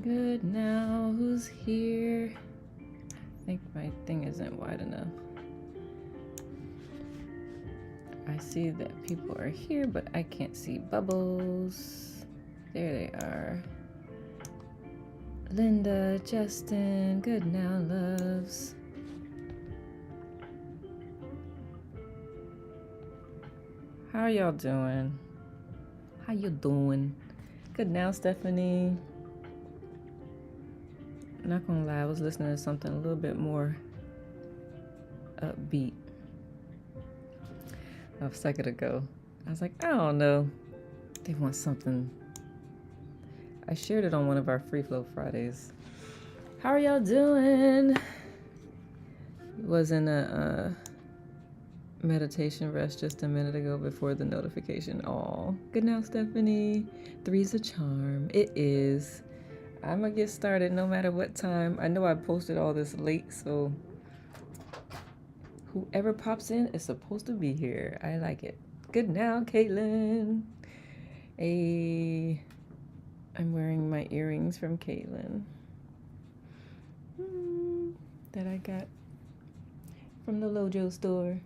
Good now, who's here? I think my thing isn't wide enough. I see that people are here, but I can't see bubbles. There they are. Linda, Justin, good now, loves. How are y'all doing? How you doing? Good now, Stephanie. Not gonna lie, I was listening to something a little bit more upbeat a second ago. I was like, I don't know. They want something. I shared it on one of our Free Flow Fridays. How are y'all doing? Was in a meditation rest just a minute ago before the notification. Aw, good now, Stephanie. Three's a charm. It is. I'm gonna get started no matter what time. I know I posted all this late, so whoever pops in is supposed to be here. I like it. Good now, Caitlin. Hey, I'm wearing my earrings from Caitlin that I got from the Lojo store.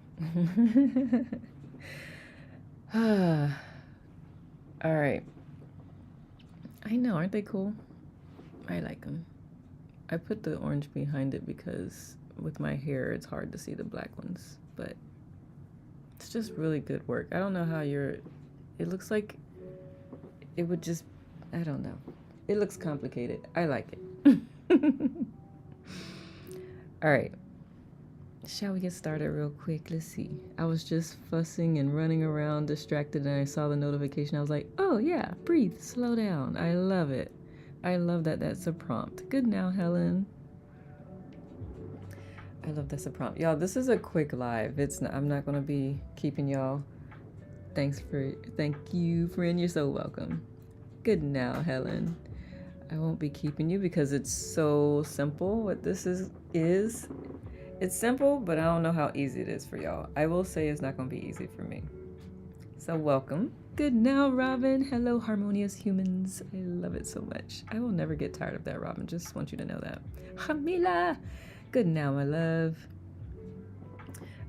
All right. I know, aren't they cool? I like them. I put the orange behind it because with my hair, it's hard to see the black ones, but it's just really good work. I don't know how it looks like it would just, I don't know. It looks complicated. I like it. All right. Shall we get started real quick? Let's see. I was just fussing and running around distracted and I saw the notification. I was like, oh yeah, breathe, slow down. I love it. I love that that's a prompt. Good now, Helen. I love that's a prompt. Y'all, this is a quick live. I'm not gonna be keeping y'all. Thank you, friend. You're so welcome. Good now, Helen. I won't be keeping you because it's so simple. What this is it's simple, but I don't know how easy it is for y'all. I will say it's not gonna be easy for me. So welcome. Good now, Robin. Hello, harmonious humans. I love it so much. I will never get tired of that, Robin. Just want you to know that. Hamila. Good now, my love.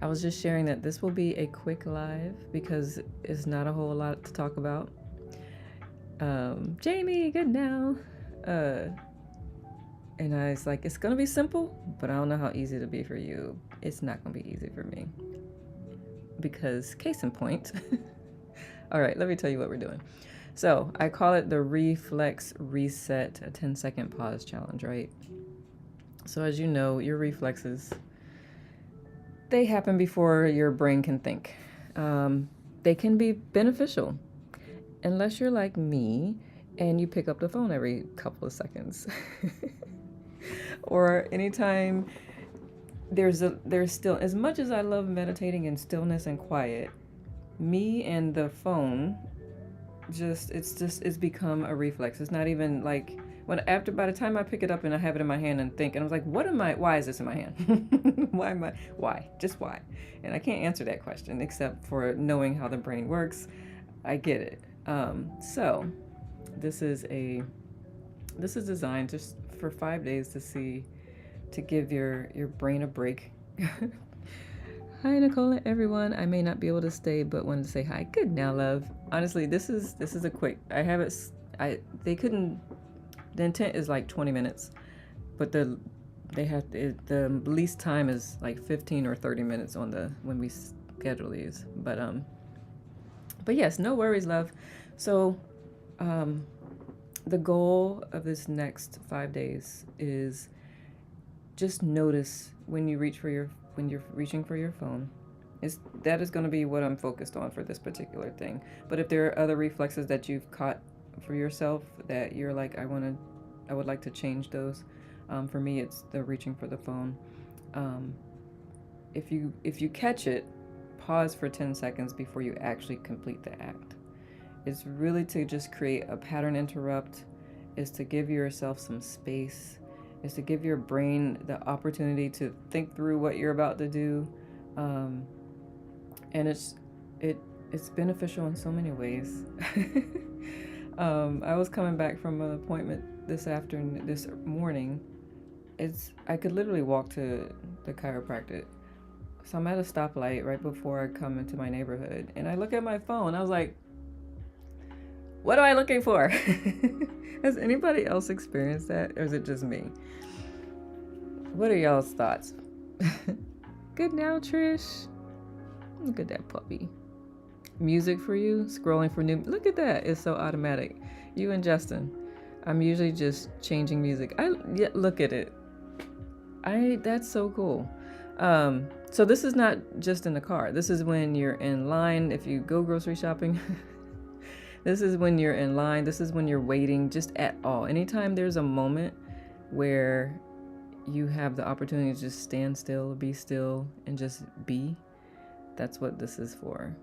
I was just sharing that this will be a quick live because it's not a whole lot to talk about. Jamie, good now. And I was like, it's gonna be simple, but I don't know how easy it'll be for you. It's not gonna be easy for me. Because, case in point. All right, let me tell you what we're doing. So I call it the Reflex Reset, a 10-second pause challenge, right? So as you know, your reflexes, they happen before your brain can think. They can be beneficial, unless you're like me and you pick up the phone every couple of seconds. Or anytime there's still, as much as I love meditating in stillness and quiet, me and the phone it's become a reflex. It's not even like by the time I pick it up and I have it in my hand and think, and I was like, why is this in my hand? Why? Just why? And I can't answer that question except for knowing how the brain works. I get it. So this is designed just for 5 days to give your brain a break. Hi, Nicole and everyone. I may not be able to stay, but wanted to say hi. Good now, love. Honestly, this is a quick. They couldn't. The intent is like 20 minutes, but the least time is like 15 or 30 minutes when we schedule these. But yes, no worries, love. So, the goal of this next 5 days is just notice when you're reaching for your phone. That is going to be what I'm focused on for this particular thing. But if there are other reflexes that you've caught for yourself that you're like, I would like to change those. For me, it's the reaching for the phone. If you catch it, pause for 10 seconds before you actually complete the act. It's really to just create a pattern interrupt, is to give yourself some space, is to give your brain the opportunity to think through what you're about to do. And it's beneficial in so many ways. I was coming back from an appointment this morning. I could literally walk to the chiropractic. So I'm at a stoplight right before I come into my neighborhood, and I look at my phone. I was like, what am I looking for? Has anybody else experienced that, or is it just me? What are y'all's thoughts? Good now, Trish. Look at that puppy. Music for you, scrolling for new. Look at that. It's so automatic. You and Justin. I'm usually just changing music. Look at it. That's so cool. So this is not just in the car. This is when you're in line. If you go grocery shopping, this is when you're in line. This is when you're waiting, just at all. Anytime there's a moment where you have the opportunity to just stand still, be still, and just be, that's what this is for.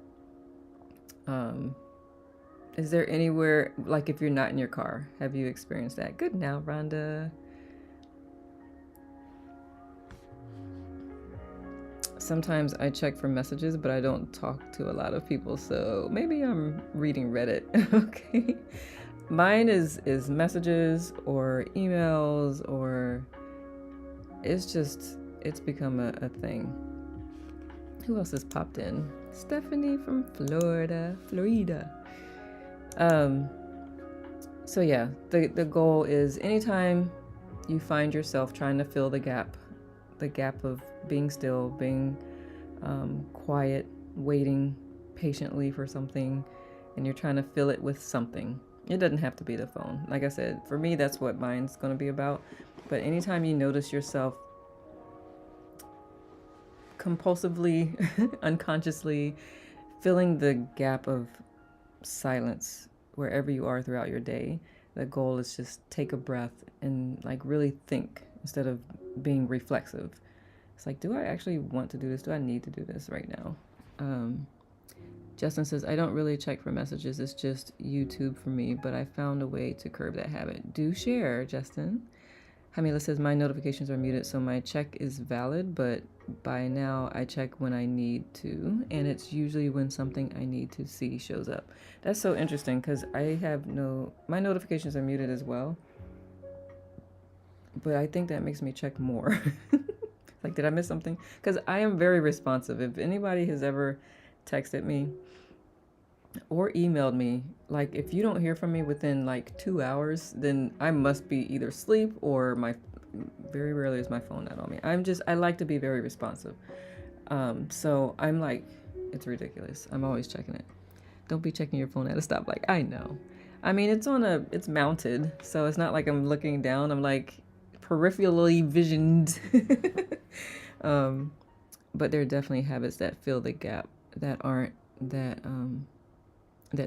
Is there anywhere, like if you're not in your car, have you experienced that? Good now, Rhonda. Sometimes I check for messages, but I don't talk to a lot of people, so maybe I'm reading Reddit. Okay. Mine is messages or emails, or it's become a thing. Who else has popped in? Stephanie from Florida. So yeah, the goal is anytime you find yourself trying to fill the gap of being still, being quiet, waiting patiently for something, and you're trying to fill it with something. It doesn't have to be the phone. Like I said, for me, that's what mine's going to be about. But anytime you notice yourself compulsively, unconsciously filling the gap of silence wherever you are throughout your day, the goal is just take a breath and like really think instead of being reflexive. It's like, do I actually want to do this? Do I need to do this right now? Justin says, I don't really check for messages. It's just YouTube for me, but I found a way to curb that habit. Do share, Justin. Hamila says, my notifications are muted, so my check is valid, but by now I check when I need to, and it's usually when something I need to see shows up. That's so interesting because my notifications are muted as well, but I think that makes me check more. Like, did I miss something? Because I am very responsive. If anybody has ever texted me or emailed me, like if you don't hear from me within like 2 hours, then I must be either asleep or very rarely is my phone not on me. I like to be very responsive. So I'm like, it's ridiculous. I'm always checking it. Don't be checking your phone at a stoplight. I know. I mean, it's mounted, so it's not like I'm looking down. I'm like peripherally visioned. But there are definitely habits that fill the gap that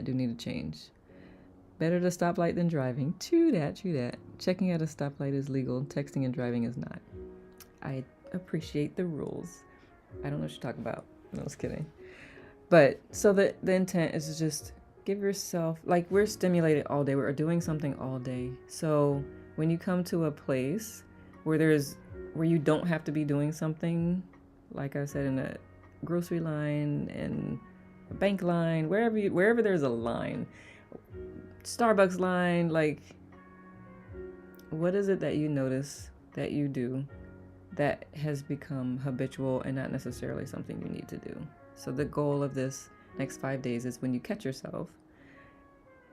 do need to change. Better to stoplight than driving. True that. Checking at a stoplight is legal. Texting and driving is not. I appreciate the rules. I don't know what you're talking about. No, I was kidding. But so the intent is to just give yourself, like, we're stimulated all day. We're doing something all day. So when you come to a place where you don't have to be doing something, like I said, in a grocery line and a bank line, wherever there's a line, Starbucks line, like, what is it that you notice that you do that has become habitual and not necessarily something you need to do? So the goal of this next 5 days is when you catch yourself,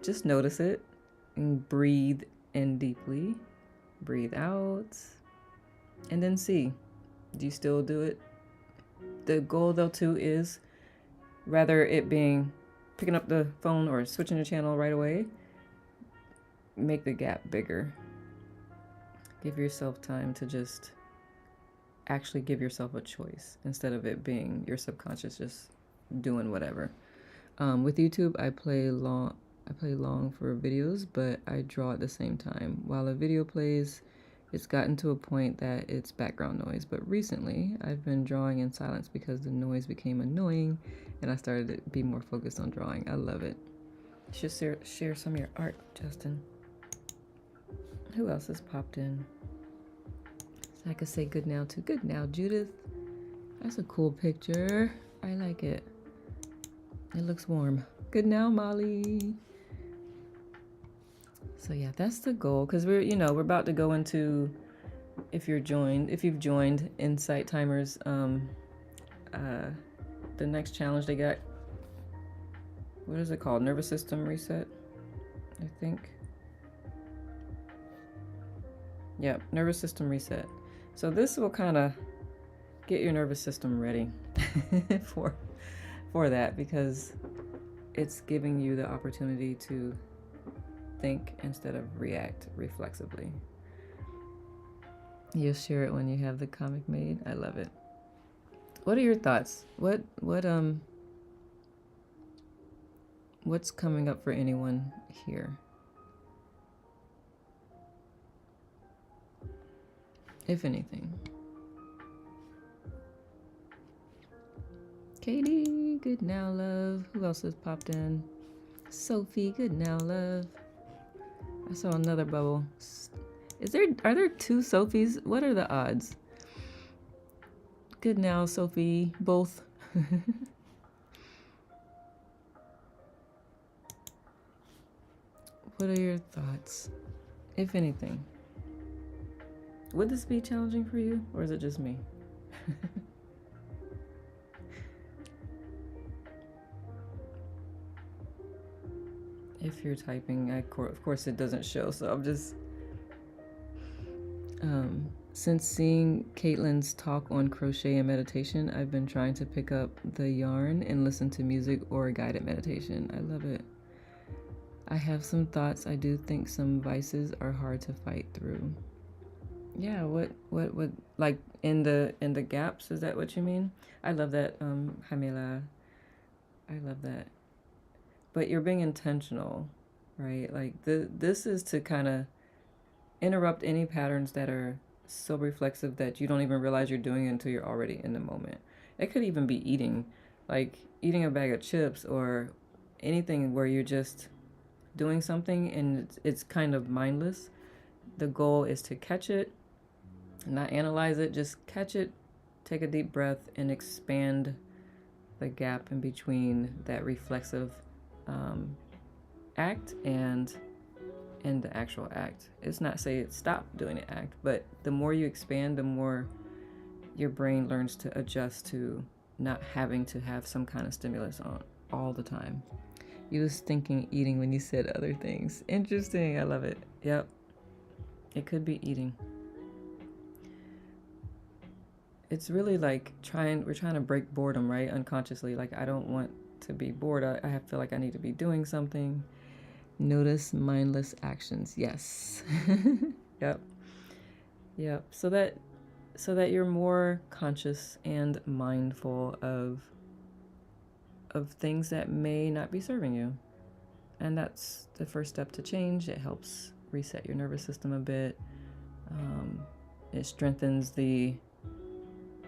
just notice it and breathe in deeply, breathe out, and then see, do you still do it? The goal though too is, rather it being picking up the phone or switching the channel right away, make the gap bigger. Give yourself time to just actually give yourself a choice instead of it being your subconscious just doing whatever. With YouTube, I play long for videos, but I draw at the same time. While a video plays, it's gotten to a point that it's background noise, but recently I've been drawing in silence because the noise became annoying and I started to be more focused on drawing. I love it. You should share some of your art, Justin. Who else has popped in? So I could say good now to good now, Judith. That's a cool picture. I like it. It looks warm. Good now, Molly. So yeah, that's the goal, because we're about to go into, if you've joined Insight Timers, the next challenge they got, what is it called? Nervous system reset, I think. Yeah, nervous system reset. So this will kind of get your nervous system ready for that, because it's giving you the opportunity to think instead of react reflexively. You'll share it when you have the comic made. I love it. What are your thoughts? What's coming up for anyone here? If anything. Katie, good now, love. Who else has popped in? Sophie, good now, love. I saw another bubble. Are there two Sophies? What are the odds? Good now, Sophie. Both. What are your thoughts? If anything. Would this be challenging for you, or is it just me? If you're typing, of course it doesn't show, so I'm just... since seeing Caitlin's talk on crochet and meditation, I've been trying to pick up the yarn and listen to music or a guided meditation. I love it. I have some thoughts. I do think some vices are hard to fight through. Yeah, what like in the gaps, is that what you mean? I love that, Hamila. I love that. But you're being intentional, right? Like this is to kind of interrupt any patterns that are so reflexive that you don't even realize you're doing it until you're already in the moment. It could even be eating, like eating a bag of chips or anything where you're just doing something and it's kind of mindless. The goal is to catch it, not analyze it, just catch it, take a deep breath, and expand the gap in between that reflexive act and the actual act. It's not say stop doing the act, but the more you expand, the more your brain learns to adjust to not having to have some kind of stimulus on all the time. You was thinking eating when you said other things. Interesting. I love it. Yep. It could be eating. It's really like we're trying to break boredom, right? Unconsciously. Like, I don't want to be bored. I feel like I need to be doing something. Notice mindless actions. Yes. Yep. Yep. So that you're more conscious and mindful of things that may not be serving you. And that's the first step to change. It helps reset your nervous system a bit. It strengthens the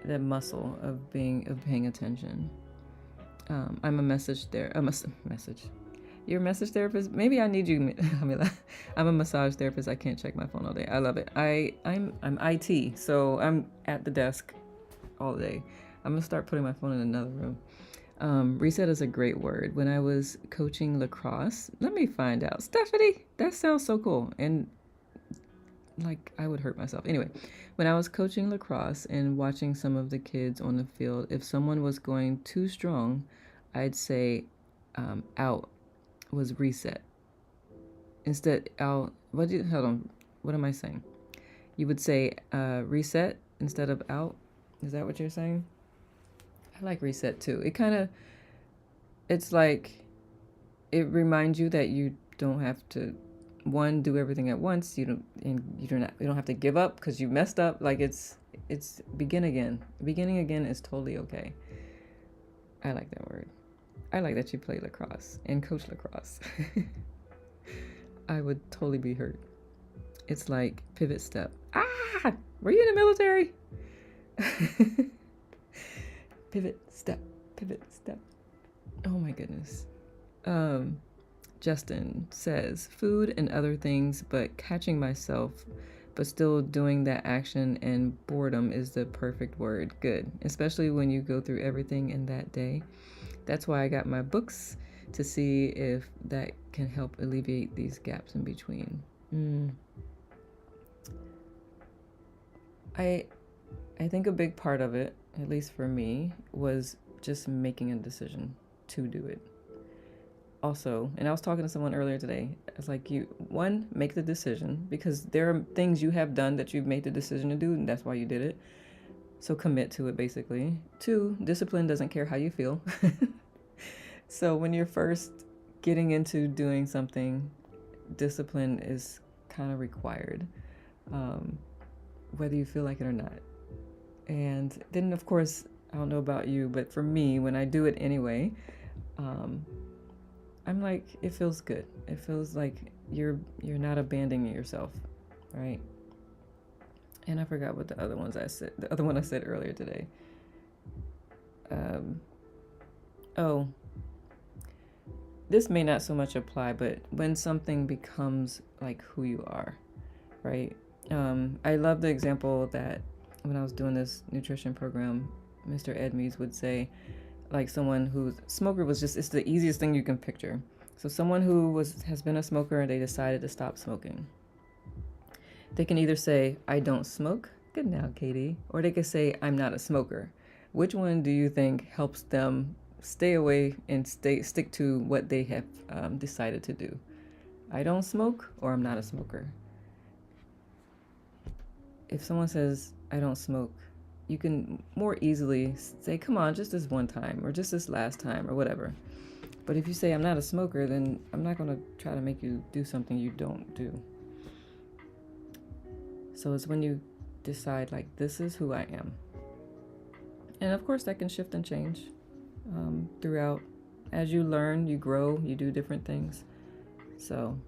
muscle of paying attention. I'm a message there. Message. You're a message therapist? Maybe I need you. I'm a massage therapist. I can't check my phone all day. I love it. I'm IT, so I'm at the desk all day. I'm gonna start putting my phone in another room. Reset is a great word. When I was coaching lacrosse, let me find out. Stephanie, that sounds so cool. And like, I would hurt myself. Anyway, when I was coaching lacrosse and watching some of the kids on the field, if someone was going too strong, I'd say out was reset. Instead, hold on. What am I saying? You would say reset instead of out. Is that what you're saying? I like reset too. It's like, it reminds you that you don't have to do everything at once. You don't have to give up because you messed up. Like, it's begin again. Beginning again is totally okay. I like that word. I like that you play lacrosse and coach lacrosse. I would totally be hurt. It's like pivot step. Ah, were you in the military? Pivot step. Oh my goodness. Justin says food and other things, but catching myself, but still doing that action, and boredom is the perfect word. Good. Especially when you go through everything in that day. That's why I got my books, to see if that can help alleviate these gaps in between. I think a big part of it, at least for me, was just making a decision to do it. Also, and I was talking to someone earlier today, it's like make the decision, because there are things you have done that you've made the decision to do, and that's why you did it. So commit to it, basically. 2, discipline doesn't care how you feel. So when you're first getting into doing something, discipline is kind of required, whether you feel like it or not. And then, of course, I don't know about you, but for me, when I do it anyway, I'm like, it feels good. It feels like you're not abandoning yourself, right? And I forgot what the other one I said earlier today. This may not so much apply, but when something becomes like who you are, right? I love the example that when I was doing this nutrition program, Mr. Edmees would say, like, someone who's smoker it's the easiest thing you can picture. So someone who has been a smoker and they decided to stop smoking. They can either say, I don't smoke, good now, Katie, or they can say, I'm not a smoker. Which one do you think helps them stay away and stick to what they have decided to do? I don't smoke, or I'm not a smoker. If someone says, I don't smoke, you can more easily say, come on, just this one time, or just this last time, or whatever. But if you say, I'm not a smoker, then I'm not going to try to make you do something you don't do. So it's when you decide, like, this is who I am. And of course, that can shift and change throughout. As you learn, you grow, you do different things. So,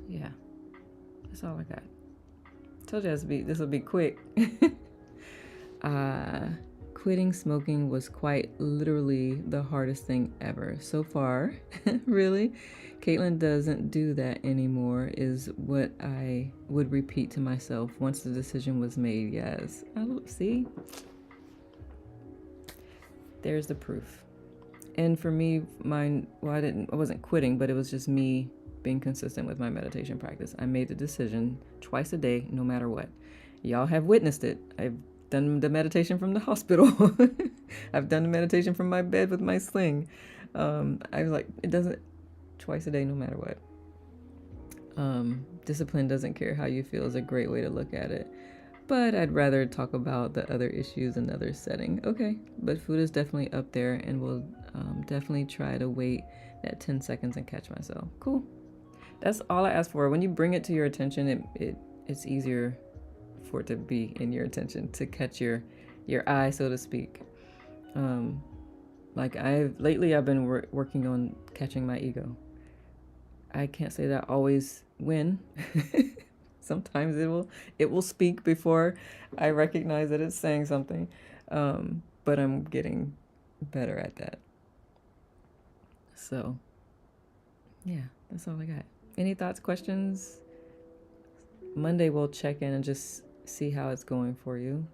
yeah, that's all I got. Told you this will be quick. Quitting smoking was quite literally the hardest thing ever so far. Really, Caitlin doesn't do that anymore, is what I would repeat to myself once the decision was made. Yes, see, there's the proof. And for me, I wasn't quitting, but it was just me being consistent with my meditation practice. I made the decision twice a day, no matter what. Y'all have witnessed it. I've done the meditation from the hospital. I've done the meditation from my bed with my sling. I was like, twice a day, no matter what. Discipline doesn't care how you feel is a great way to look at it. But I'd rather talk about the other issues in another setting. Okay, but food is definitely up there, and we'll definitely try to wait that 10 seconds and catch myself. Cool. That's all I ask for. When you bring it to your attention, it's easier for it to be in your attention, to catch your eye, so to speak. Like lately I've been working on catching my ego. I can't say that I always win. Sometimes it will speak before I recognize that it's saying something. But I'm getting better at that. So, yeah, that's all I got. Any thoughts, questions? Monday we'll check in and just see how it's going for you.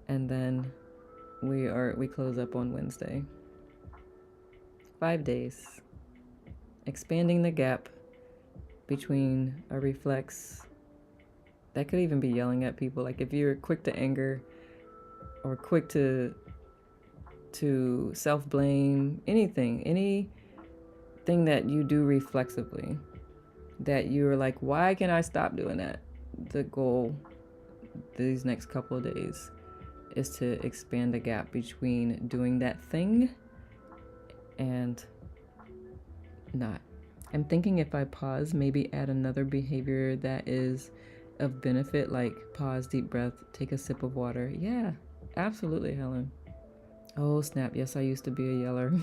And then we close up on Wednesday. 5 days. Expanding the gap between a reflex. That could even be yelling at people. Like if you're quick to anger or quick to self-blame, anything that you do reflexively, that you're like, why can I stop doing that? The goal these next couple of days is to expand the gap between doing that thing and not. I'm thinking if I pause, maybe add another behavior that is of benefit, like pause, deep breath, take a sip of water. Yeah, absolutely, Helen. Oh, snap. Yes, I used to be a yeller.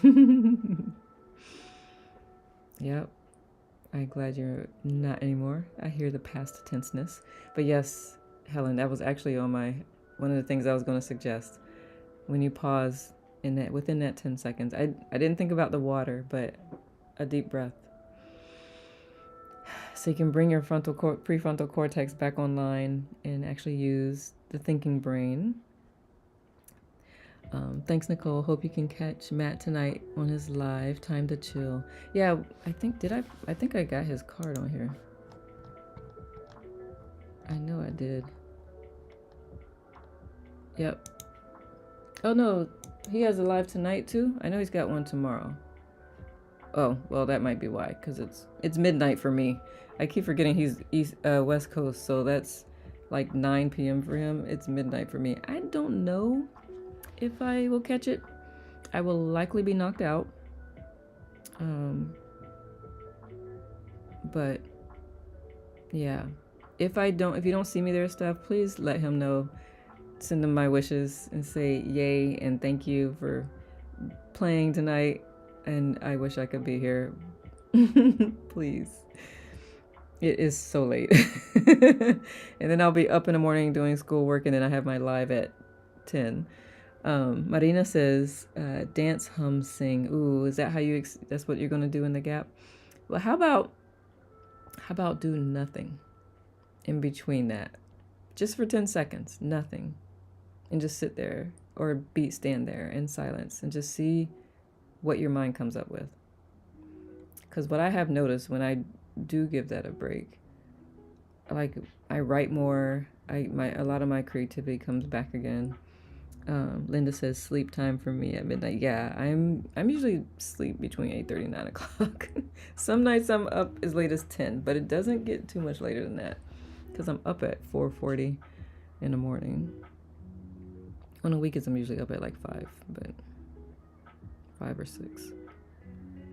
Yep. I'm glad you're not anymore. I hear the past tenseness. But yes, Helen, that was actually on one of the things I was going to suggest. When you pause within that 10 seconds, I didn't think about the water, but a deep breath. So you can bring your prefrontal cortex back online and actually use the thinking brain. Thanks, Nicole. Hope you can catch Matt tonight on his live. Time to chill. Yeah, I think I got his card on here. I know I did. Yep. Oh no, he has a live tonight too. I know he's got one tomorrow. Oh well, that might be why, because it's midnight for me. I keep forgetting he's West Coast, so that's like 9 p.m. for him. It's midnight for me. I don't know if I will catch it. I will likely be knocked out. But yeah, if you don't see me there, stuff, please let him know. Send him my wishes and say yay and thank you for playing tonight. And I wish I could be here. Please. It is so late. And then I'll be up in the morning doing schoolwork, and then I have my live at 10. Marina says, dance, hum, sing. Ooh, is that how that's what you're going to do in the gap? Well, how about do nothing in between that? Just for 10 seconds, nothing. And just sit there or stand there in silence and just see what your mind comes up with. Because what I have noticed when I do give that a break, like I write more, a lot of my creativity comes back again. Linda says sleep time for me at midnight. Yeah, I'm usually sleep between 8:30 and 9 o'clock. Some nights I'm up as late as 10, but it doesn't get too much later than that because I'm up at 4:40 in the morning. On the weekends I'm usually up at like 5, but 5 or 6.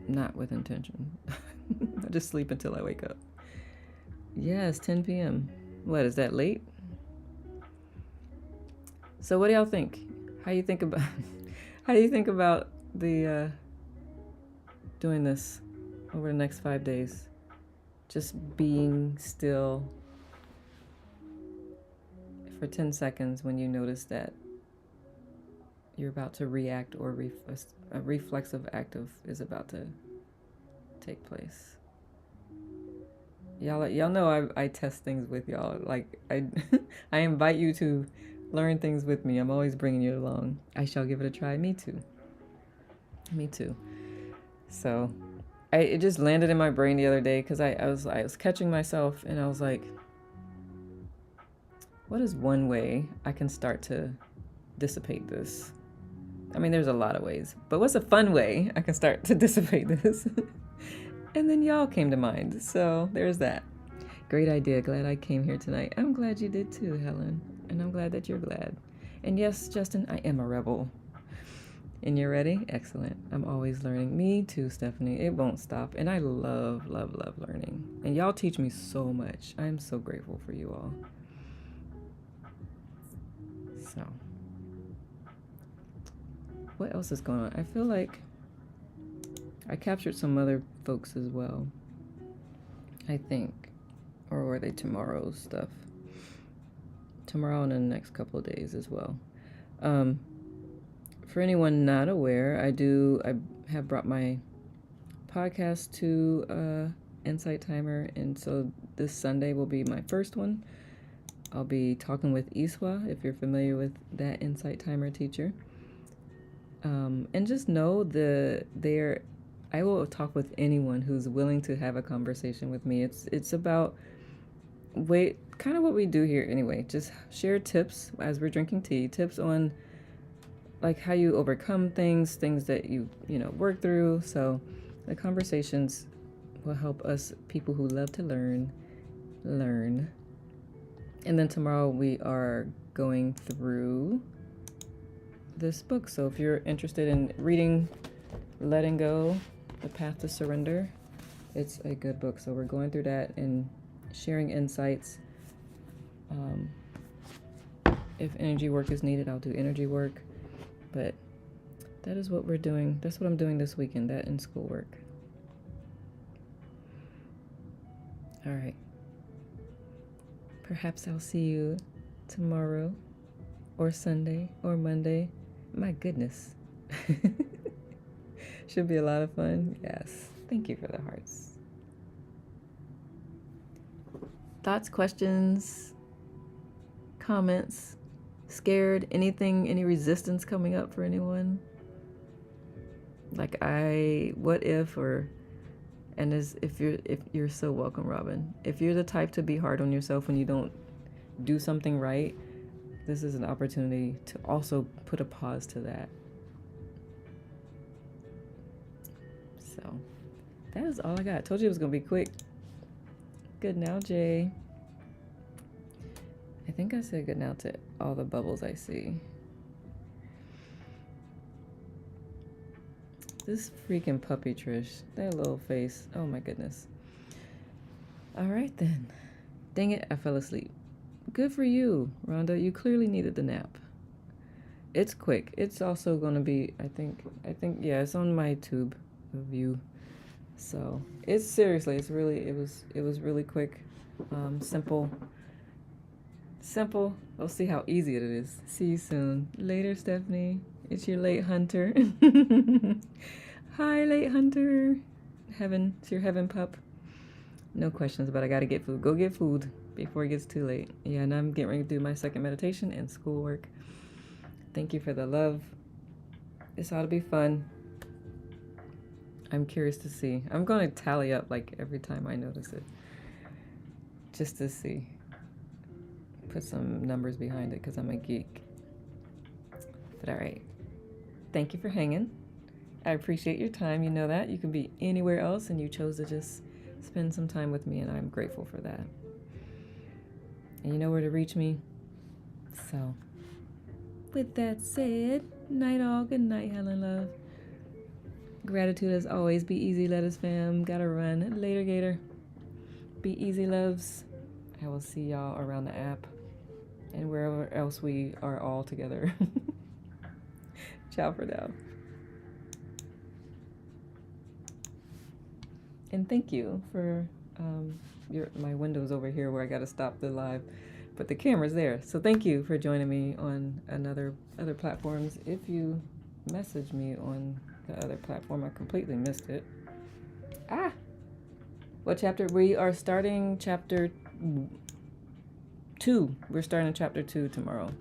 Not with intention. I just sleep until I wake up. Yes, 10 p.m. What, is that late? So what do y'all think? How do you think about the doing this over the next 5 days? Just being still for 10 seconds when you notice that you're about to react or a reflexive active is about to take place. Y'all know I test things with y'all. Like I I invite you to learn things with me. I'm always bringing you along. I shall give it a try. Me too. So it just landed in my brain the other day because I was catching myself and I was like, what is one way I can start to dissipate this? I mean, there's a lot of ways, but what's a fun way I can start to dissipate this? And then y'all came to mind, so there's that. Great idea. Glad I came here tonight. I'm glad you did too, Helen, and I'm glad that you're glad. And yes, Justin, I am a rebel. And you're ready? Excellent. I'm always learning. Me too, Stephanie. It won't stop. And I love, love, love learning. And y'all teach me so much. I'm so grateful for you all. So, what else is going on? I feel like I captured some other folks as well, I think. Or were they tomorrow's stuff? Tomorrow and in the next couple of days as well. For anyone not aware, I have brought my podcast to Insight Timer, and so this Sunday will be my first one. I'll be talking with Iswa, if you're familiar with that Insight Timer teacher. And just know I will talk with anyone who's willing to have a conversation with me. It's about kind of what we do here anyway. Just share tips as we're drinking tea, tips on like how you overcome things that you work through. So the conversations will help us people who love to learn. And then tomorrow we are going through this book. So if you're interested in reading Letting Go, The Path to Surrender, it's a good book. So we're going through that and sharing insights. If energy work is needed, I'll do energy work. But that is what we're doing. That's what I'm doing this weekend, that and schoolwork. All right. Perhaps I'll see you tomorrow or Sunday or Monday. My goodness. Should be a lot of fun. Yes. Thank you for the hearts. Thoughts, questions, comments, Scared? Anything, any resistance coming up for anyone? Like what if, or, and if you're so welcome, Robin. If you're the type to be hard on yourself when you don't do something right, this is an opportunity to also put a pause to that. So that is all I got. I told you it was gonna be quick. Good now, Jay. I think I said good now to all the bubbles I see. This freaking puppy, Trish. That little face. Oh my goodness. All right then. Dang it, I fell asleep. Good for you, Rhonda. You clearly needed the nap. It's quick. It's also gonna be, I think, yeah, it's on my tube view. So it's seriously, it was really quick, simple. We'll see how easy it is. See you soon. Later, Stephanie. It's your late hunter. Hi, late hunter. Heaven, it's your heaven pup. No questions, but I gotta get food. Go get food before it gets too late. Yeah, and I'm getting ready to do my second meditation and schoolwork. Thank you for the love. This ought to be fun. I'm curious to see. I'm going to tally up like every time I notice it, just to see. Put some numbers behind it because I'm a geek. But all right. Thank you for hanging. I appreciate your time. You know that. You can be anywhere else, and you chose to just spend some time with me, and I'm grateful for that. And you know where to reach me. So, with that said, night all. Good night, Helen Love. Gratitude as always. Be easy, lettuce fam. Gotta run. Later, Gator. Be easy, loves. I will see y'all around the app and wherever else we are all together. Ciao for now. And thank you for my windows over here where I got to stop the live, but the camera's there. So thank you for joining me on other platforms. If you message me on the other platform, I completely missed it. What chapter? We are starting chapter 2. We're starting chapter 2 tomorrow.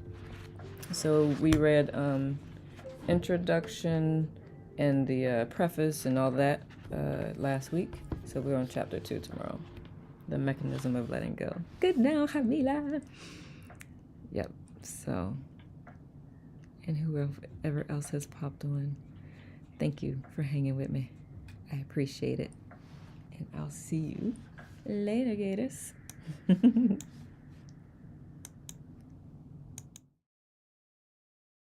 So we read introduction and the preface and all that last week. So we're on chapter 2 tomorrow. The mechanism of letting go. Good now, Hamila. Yep. So, and whoever else has popped on, thank you for hanging with me. I appreciate it. And I'll see you later, Gators.